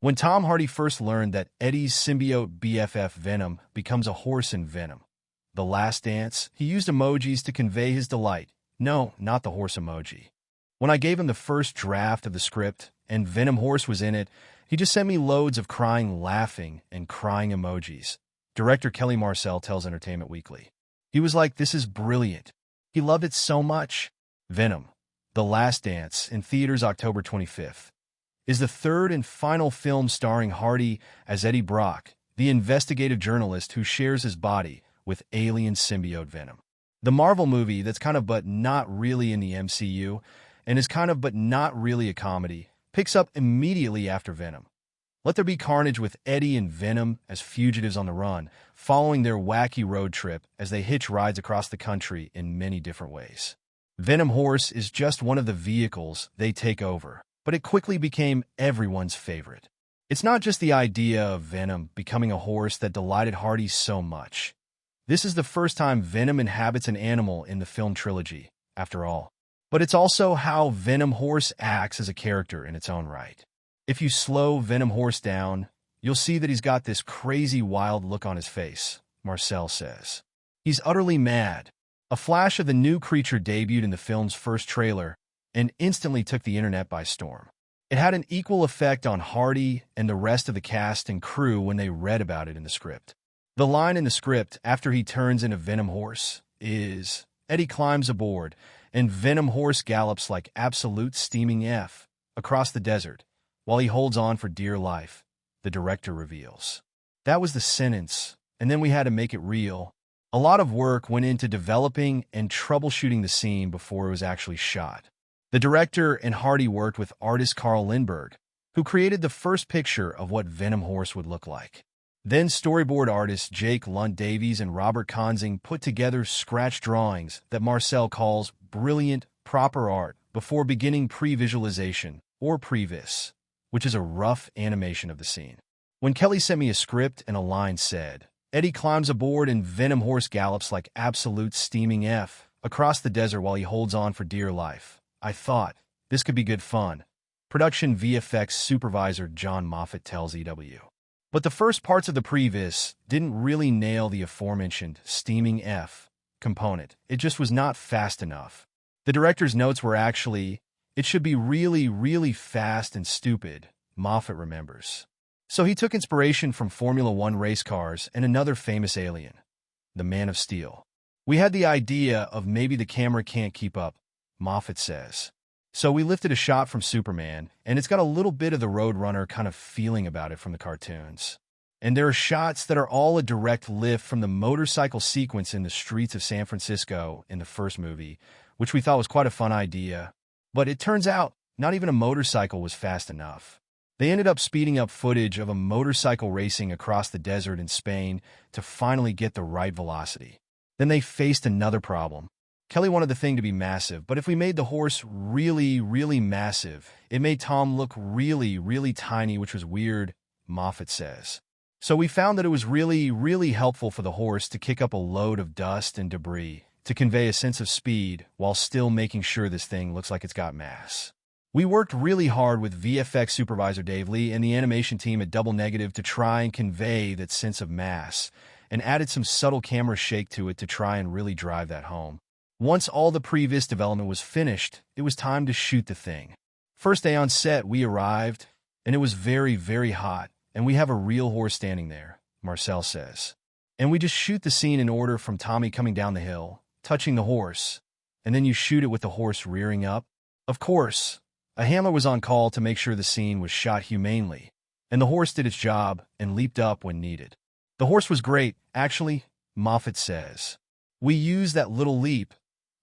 When Tom Hardy first learned that Eddie's symbiote BFF Venom becomes a horse in Venom The Last Dance, he used emojis to convey his delight. No, not the horse emoji. When I gave him the first draft of the script and Venom Horse was in it, he just sent me loads of crying, laughing, and crying emojis. Director Kelly Marcel tells Entertainment Weekly. He was like, "This is brilliant." He loved it so much. Venom The Last Dance, in theaters October 25th, is the third and final film starring Hardy as Eddie Brock, the investigative journalist who shares his body with alien symbiote Venom. The Marvel movie that's kind of but not really in the MCU and is kind of but not really a comedy picks up immediately after Venom. Let there be carnage with Eddie and Venom as fugitives on the run, following their wacky road trip as they hitch rides across the country in many different ways. Venom Horse is just one of the vehicles they take over, but it quickly became everyone's favorite. It's not just the idea of Venom becoming a horse that delighted Hardy so much. This is the first time Venom inhabits an animal in the film trilogy, after all. But it's also how Venom Horse acts as a character in its own right. If you slow Venom Horse down, you'll see that he's got this crazy wild look on his face, Marcel says. He's utterly mad. A flash of the new creature debuted in the film's first trailer and instantly took the internet by storm. It had an equal effect on Hardy and the rest of the cast and crew when they read about it in the script. The line in the script after he turns into Venom Horse is, "Eddie climbs aboard, and Venom Horse gallops like absolute steaming F across the desert, while he holds on for dear life," the director reveals. That was the sentence, and then we had to make it real. A lot of work went into developing and troubleshooting the scene before it was actually shot. The director and Hardy worked with artist Carl Lindbergh, who created the first picture of what Venom Horse would look like. Then storyboard artists Jake Lunt Davies and Robert Konzing put together scratch drawings that Marcel calls brilliant, proper art before beginning pre-visualization, or previs, which is a rough animation of the scene. When Kelly sent me a script and a line said, "Eddie climbs aboard and Venom Horse gallops like absolute steaming F across the desert while he holds on for dear life," I thought, this could be good fun. Production VFX supervisor John Moffat tells EW. But the first parts of the previs didn't really nail the aforementioned steaming F component. It just was not fast enough. The director's notes were actually, "It should be really, really fast and stupid," Moffat remembers. So he took inspiration from Formula One race cars and another famous alien, the Man of Steel. "We had the idea of maybe the camera can't keep up," Moffat says. "So we lifted a shot from Superman, and it's got a little bit of the Roadrunner kind of feeling about it from the cartoons. And there are shots that are all a direct lift from the motorcycle sequence in the streets of San Francisco in the first movie, which we thought was quite a fun idea. But it turns out, not even a motorcycle was fast enough. They ended up speeding up footage of a motorcycle racing across the desert in Spain to finally get the right velocity. Then they faced another problem. Kelly wanted the thing to be massive, but if we made the horse really, really massive, it made Tom look really, really tiny, which was weird," Moffat says. "So we found that it was really, really helpful for the horse to kick up a load of dust and debris to convey a sense of speed while still making sure this thing looks like it's got mass. We worked really hard with VFX supervisor Dave Lee and the animation team at Double Negative to try and convey that sense of mass, and added some subtle camera shake to it to try and really drive that home. Once all the previs development was finished, it was time to shoot the thing. First day on set, we arrived, and it was very, very hot, and we have a real horse standing there," Marcel says. "And we just shoot the scene in order from Tommy coming down the hill, touching the horse, and then you shoot it with the horse rearing up. Of course, a handler was on call to make sure the scene was shot humanely, and the horse did its job and leaped up when needed. The horse was great, actually," Moffat says. "We used that little leap,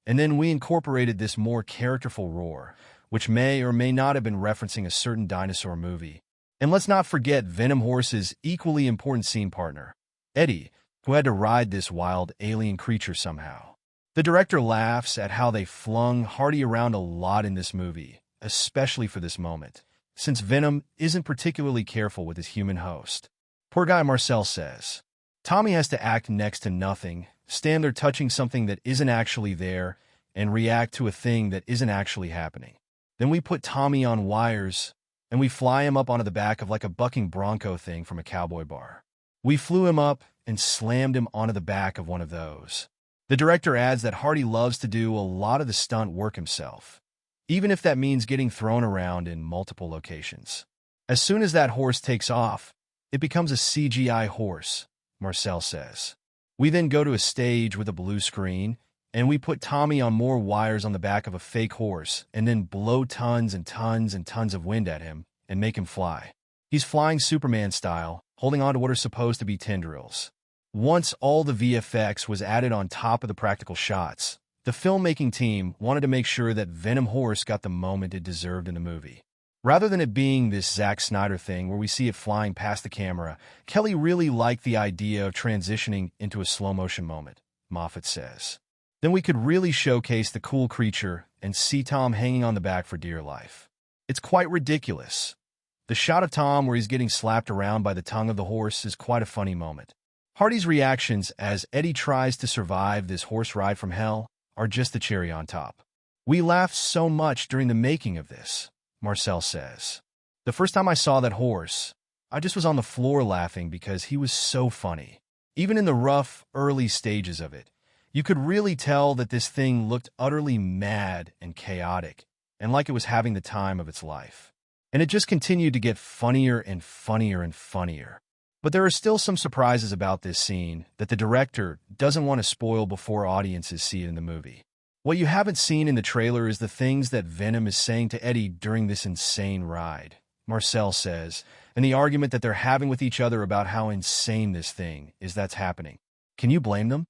and then we incorporated this more characterful roar, which may or may not have been referencing a certain dinosaur movie. And let's not forget Venom Horse's equally important scene partner, Eddie, who had to ride this wild alien creature somehow." The director laughs at how they flung Hardy around a lot in this movie, especially for this moment, since Venom isn't particularly careful with his human host. "Poor guy," Marcel says. "Tommy has to act next to nothing, stand there touching something that isn't actually there, and react to a thing that isn't actually happening. Then we put Tommy on wires and we fly him up onto the back of like a bucking bronco thing from a cowboy bar. We flew him up and slammed him onto the back of one of those. The director adds that Hardy loves to do a lot of the stunt work himself, even if that means getting thrown around in multiple locations. As soon as that horse takes off, it becomes a CGI horse, Marcel says. We then go to a stage with a blue screen, and we put Tommy on more wires on the back of a fake horse and then blow tons and tons and tons of wind at him and make him fly. He's flying Superman style, holding on to what are supposed to be tendrils. Once all the VFX was added on top of the practical shots, the filmmaking team wanted to make sure that Venom Horse got the moment it deserved in the movie. Rather than it being this Zack Snyder thing where we see it flying past the camera, Kelly really liked the idea of transitioning into a slow-motion moment, Moffat says. Then we could really showcase the cool creature and see Tom hanging on the back for dear life. It's quite ridiculous. The shot of Tom where he's getting slapped around by the tongue of the horse is quite a funny moment. Hardy's reactions as Eddie tries to survive this horse ride from hell are just the cherry on top. We laughed so much during the making of this, Marcel says. The first time I saw that horse, I just was on the floor laughing because he was so funny. Even in the rough, early stages of it, you could really tell that this thing looked utterly mad and chaotic, and like it was having the time of its life. And it just continued to get funnier and funnier and funnier. But there are still some surprises about this scene that the director doesn't want to spoil before audiences see it in the movie. What you haven't seen in the trailer is the things that Venom is saying to Eddie during this insane ride, Marcel says, and the argument that they're having with each other about how insane this thing is that's happening. Can you blame them?